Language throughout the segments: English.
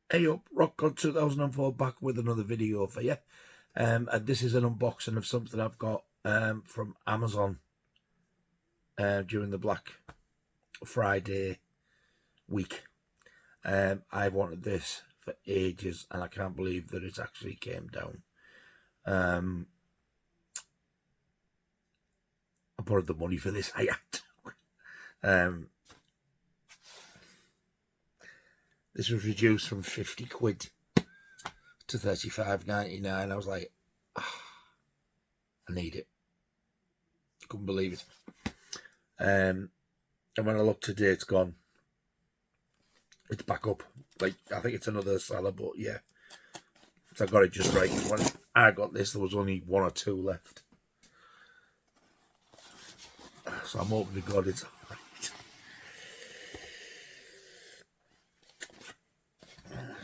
Hey up, RockCon 2004 back with another video for you. And this is an unboxing of something I've got from Amazon during the Black Friday week. I've wanted this for ages and I can't believe that it actually came down. I borrowed the money for this, I had to. This was reduced from 50 quid to 35.99. I was like, I need it. Couldn't believe it. And when I look today, it's gone. It's back up. Like, I think it's another seller, but yeah. So I got it just right. When I got this, there was only one or two left. So I'm hoping to God it's alright.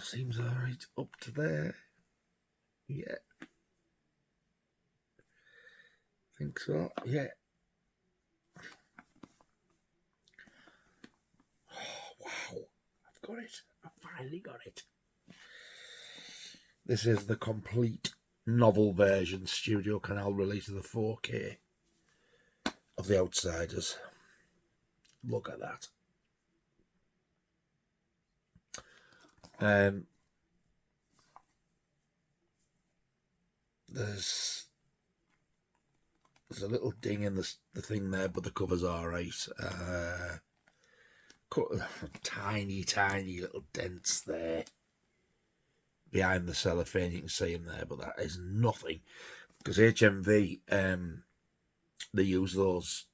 Seems alright up to there. Yeah. Think so. Yeah. Oh, wow. I've got it. I finally got it. This is the complete novel version Studio Canal release of the 4K of The Outsiders. Look at that. There's a little ding in the thing there, but the cover's alright. Tiny little dents there behind the cellophane. You can see them there, but that is nothing, because HMV they use those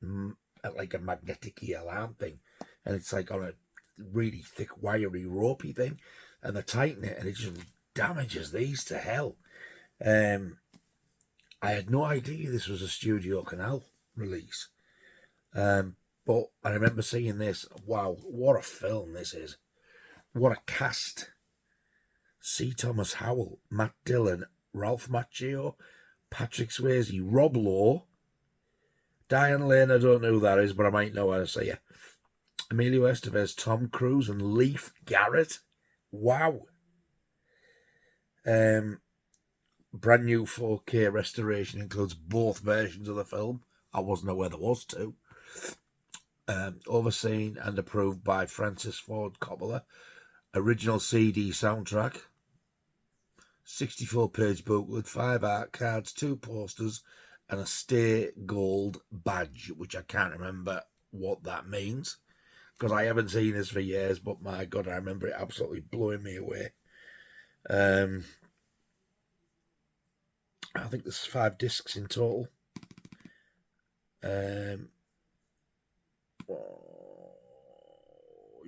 like a magnetic alarm thing, and it's like on a really thick wiry ropey thing, and they tighten it and it just damages these to hell. I had no idea this was a Studio Canal release, but I remember seeing this. Wow, what a film this is. What a cast. C. Thomas Howell, Matt Dillon, Ralph Macchio, Patrick Swayze, Rob Lowe, Diane Lane, I don't know who that is, but I might know how to say it. Emilio Estevez, Tom Cruise, and Leif Garrett. Wow. Brand new 4K restoration includes both versions of the film. I wasn't aware there was two. Overseen and approved by Francis Ford Coppola. Original CD soundtrack. 64-page booklet, 5 art cards, 2 posters, and a Stay Gold badge, which I can't remember what that means, because I haven't seen this for years, but my God, I remember it absolutely blowing me away. I think there's 5 discs in total.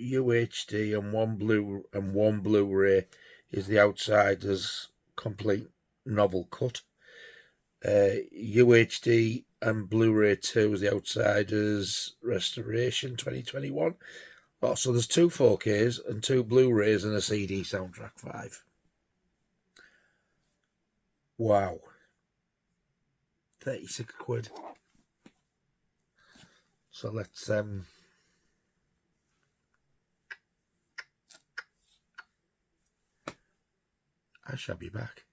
UHD and one Blu-ray is The Outsiders complete novel cut. UHD and Blu-ray 2 is The Outsiders Restoration 2021. Oh, so there's 2 4Ks and 2 Blu-rays and a CD soundtrack 5. Wow. 36 quid. So let's I shall be back.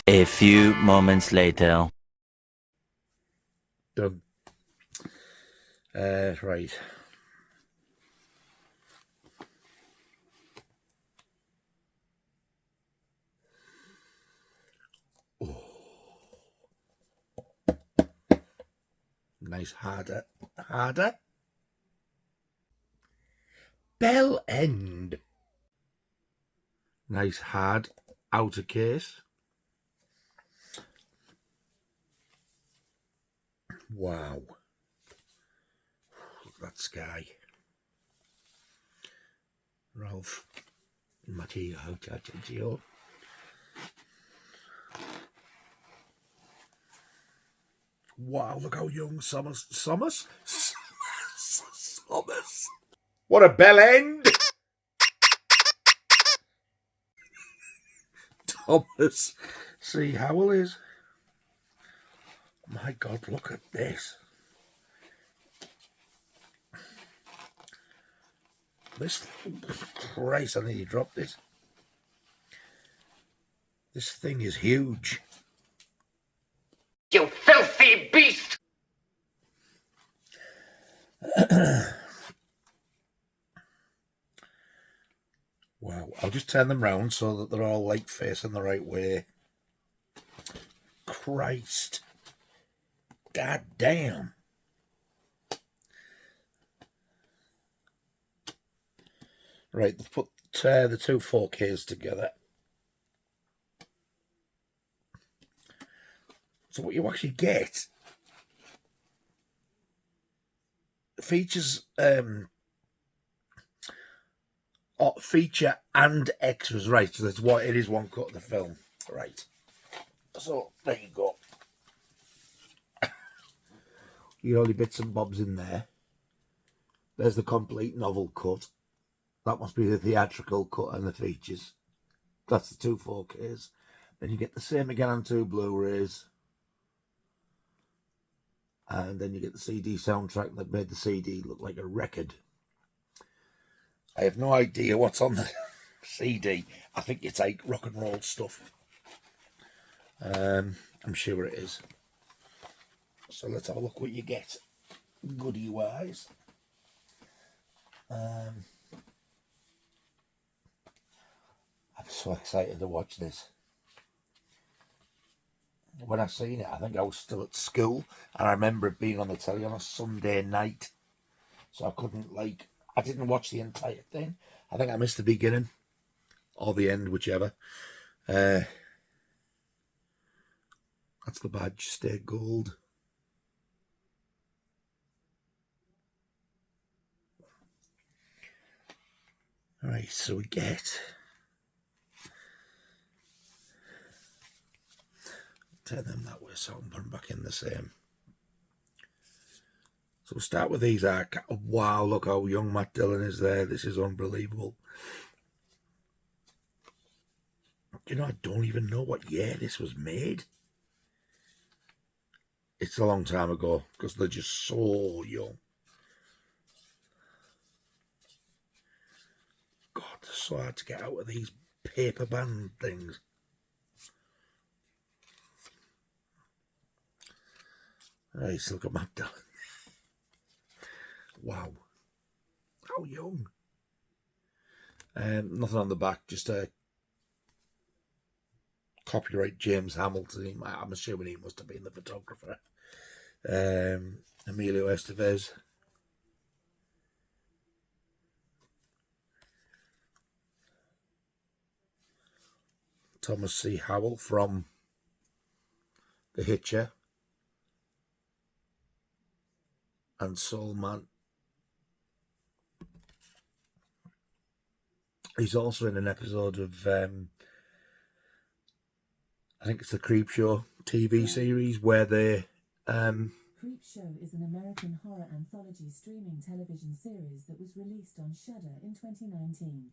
A few moments later. Done. Right. Oh. Nice harder. Bell end. Nice hard outer case. Wow. Look at that sky. Ralph Macchio. Wow, look how young Summers. What a bell end. Thomas C. Howell is. My God, look at this. This, Christ, I nearly dropped it. This thing is huge. You filthy beast! Wow, I'll just turn them round so that they're all like facing the right way. Christ. God damn. Right, let's put the two 4Ks together. So what you actually get features feature and extras, right? So that's what it is, one cut of the film, right? So there you go. You got all your bits and bobs in there. There's the complete novel cut. That must be the theatrical cut and the features. That's the two 4Ks. Then you get the same again on two Blu-rays. And then you get the CD soundtrack that made the CD look like a record. I have no idea what's on the CD. I think it's like rock and roll stuff. I'm sure it is. So let's have a look what you get, goodie-wise. I'm so excited to watch this. When I seen it, I think I was still at school, and I remember it being on the telly on a Sunday night. So I couldn't, I didn't watch the entire thing. I think I missed the beginning, or the end, whichever. That's the badge, stay gold. Right, so we get... Turn them that way so I can put them back in the same. So we'll start with these. Wow, look how young Matt Dillon is there. This is unbelievable. You know, I don't even know what year this was made. It's a long time ago because they're just so young. God, they're so hard to get out of these paper band things. Right, so look at Matt Dillon. Wow. How young. Nothing on the back, just a copyright James Hamilton. I'm assuming he must have been the photographer. Emilio Estevez. Thomas C. Howell from The Hitcher. And Soul Man. He's also in an episode of, I think it's the Creep Show TV series where they... Creep Show is an American horror anthology streaming television series that was released on Shudder in 2019.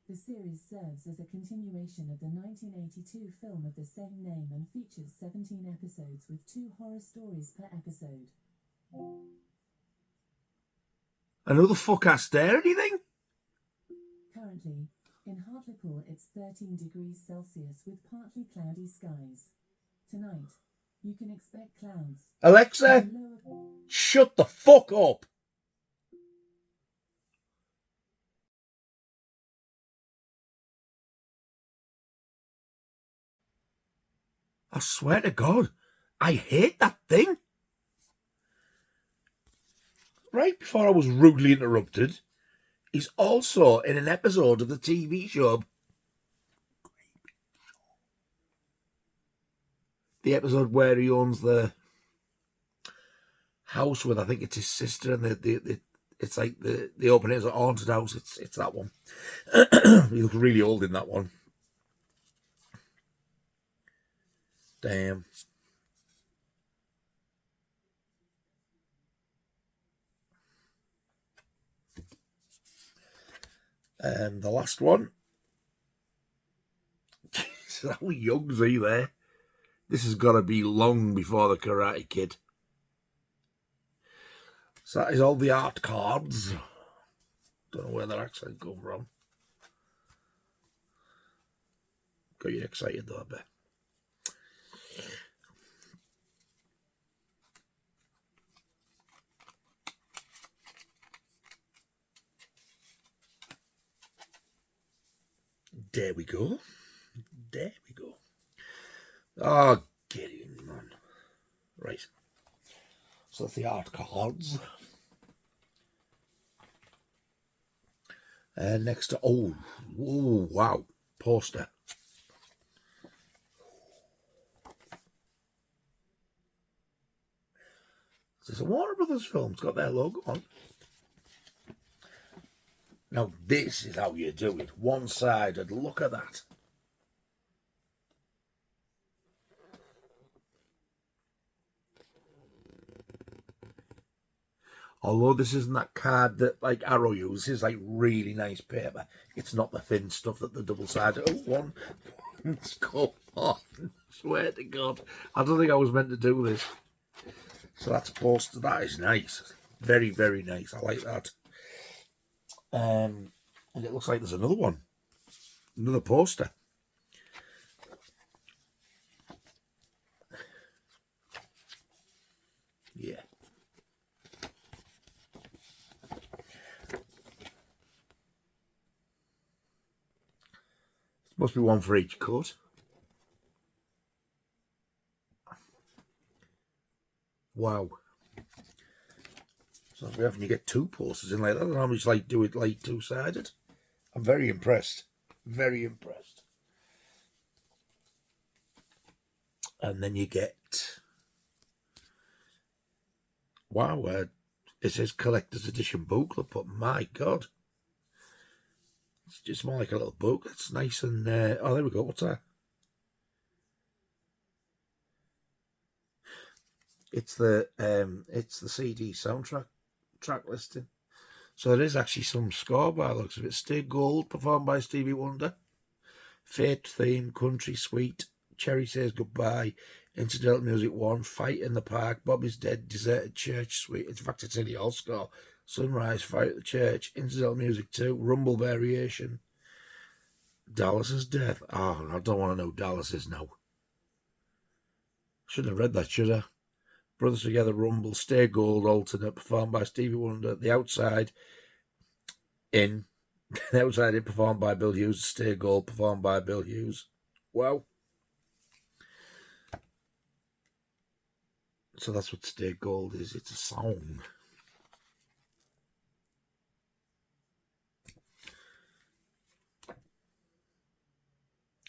The series serves as a continuation of the 1982 film of the same name and features 17 episodes with 2 horror stories per episode. Another fuck-ass stare, anything? Currently, in Hartlepool it's 13 degrees Celsius with partly cloudy skies. Tonight, you can expect clouds. Alexa, shut the fuck up. I swear to God, I hate that thing. Right before I was rudely interrupted, he's also in an episode of the TV show. The episode where he owns the house with, I think it's his sister, and it's like the open it as a haunted house. It's that one. He looks really old in that one. Damn. And the last one. How young is he there? This has got to be long before the Karate Kid. So that is all the art cards. Don't know where that accent come from. Got you excited though, I bet. There we go. There we go. Oh, get in, man. Right. So that's the art cards. And next to, oh, wow, poster. This is a Warner Brothers film. It's got their logo on. Now, this is how you do it. One-sided. Look at that. Although this isn't that card that like Arrow uses, this is like really nice paper. It's not the thin stuff that the double-sided. Oh, one's come on. Swear to God. I don't think I was meant to do this. So that's poster. That is nice. Very, very nice. I like that. And it looks like there's another one. Another poster. Yeah. Must be one for each cut. Wow. So we having you get two posters in like that. I don't know how much like do it like two-sided. I'm very impressed. Very impressed. And then you get, wow, it says collector's edition booklet, but my God. It's just more like a little book. It's nice and, oh, there we go. What's that? It's the CD soundtrack track listing. So there is actually some score by the looks of it. Stay Gold, performed by Stevie Wonder. Fate theme, Country Sweet, Cherry Says Goodbye, Incidental Music 1, Fight in the Park, Bobby's Dead, Deserted Church Suite. In fact, it's in the all score. Sunrise, Fight at the Church, Incidental Music 2, Rumble Variation, Dallas's Death. Oh, I don't want to know Dallas's now. Shouldn't have read that, should I? Brothers Together, Rumble, Stay Gold, alternate, performed by Stevie Wonder. The Outside In. The Outside In, performed by Bill Hughes. Stay Gold, performed by Bill Hughes. Wow. So that's what Stay Gold is. It's a song.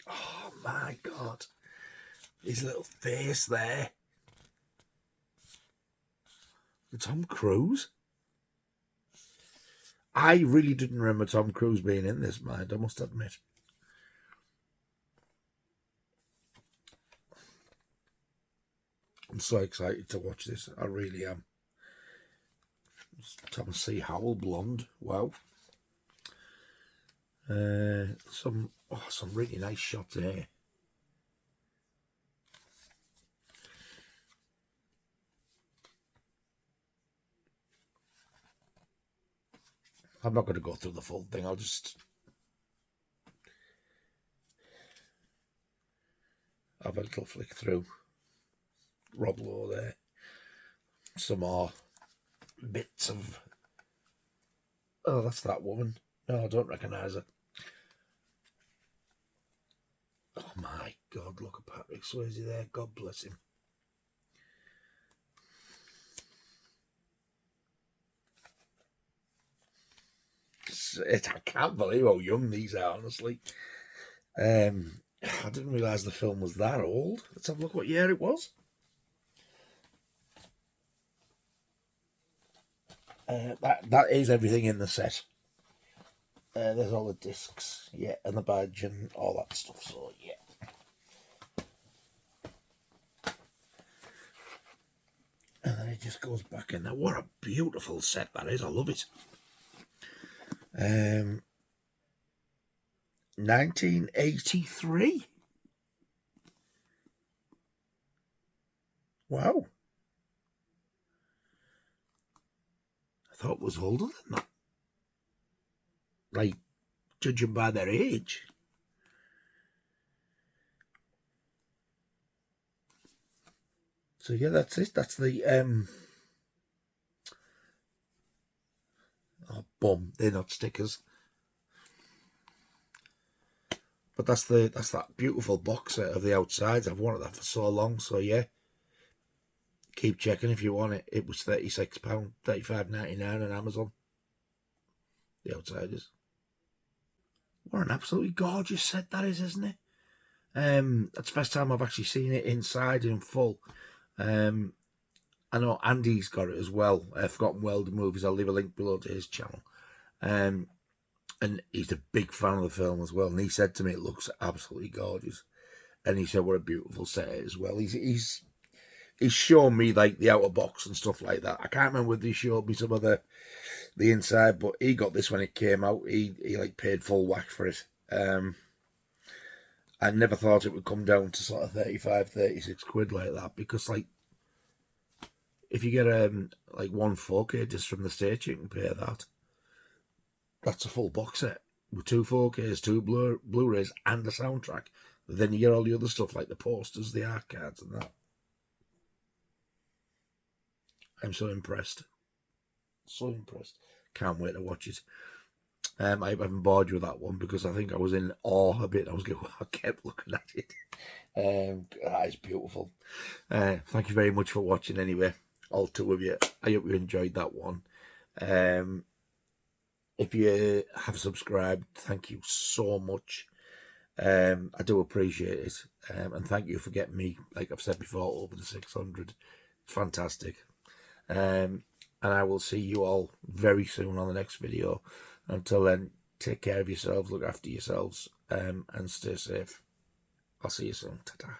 Oh my God. His little face there. Tom Cruise? I really didn't remember Tom Cruise being in this, mind, I must admit. I'm so excited to watch this. I really am. Thomas C. Howell, blonde. Wow. Some really nice shots here. I'm not going to go through the full thing. I'll just have a little flick through. Rob Lowe there. Some more bits of... Oh, that's that woman. No, I don't recognise her. Oh my God, look at Patrick Swayze there. God bless him. I can't believe how young these are, honestly. I didn't realise the film was that old. Let's have a look what year it was. That is everything in the set. There's all the discs, yeah, and the badge and all that stuff, so yeah. And then it just goes back in there. What a beautiful set that is. I love it. 1983. Wow. I thought it was older than that. like, judging by their age. So yeah, that's it. That's the oh, bum, they're not stickers. But that's that beautiful box set of the outsides. I've wanted that for so long. So yeah, keep checking if you want it. It was £36, $35.99 on Amazon. The Outsiders. What an absolutely gorgeous set that is, isn't it? That's the first time I've actually seen it inside in full. I know Andy's got it as well. Forgotten World Movies. I'll leave a link below to his channel. And he's a big fan of the film as well. And he said to me, it looks absolutely gorgeous. And he said, what a beautiful set it is as well. He's shown me like the outer box and stuff like that. I can't remember whether he showed me some of the inside, but he got this when it came out. He like paid full whack for it. I never thought it would come down to sort of 35, 36 quid like that, because like if you get like one 4K just from the States, you can pay that. That's a full box set with 2 4Ks, 2 Blu-rays and a soundtrack. Then you get all the other stuff like the posters, the art cards and that. I'm so impressed. So impressed. Can't wait to watch it. I haven't bored you with that one because I think I was in awe a bit. I kept looking at it. That is beautiful. Thank you very much for watching anyway, all 2 of you. I hope you enjoyed that one. If you have subscribed, thank you so much. I do appreciate it. And thank you for getting me, like I've said before, over the 600. It's fantastic. And I will see you all very soon on the next video. Until then, take care of yourselves, look after yourselves, and stay safe. I'll see you soon. Ta-ta.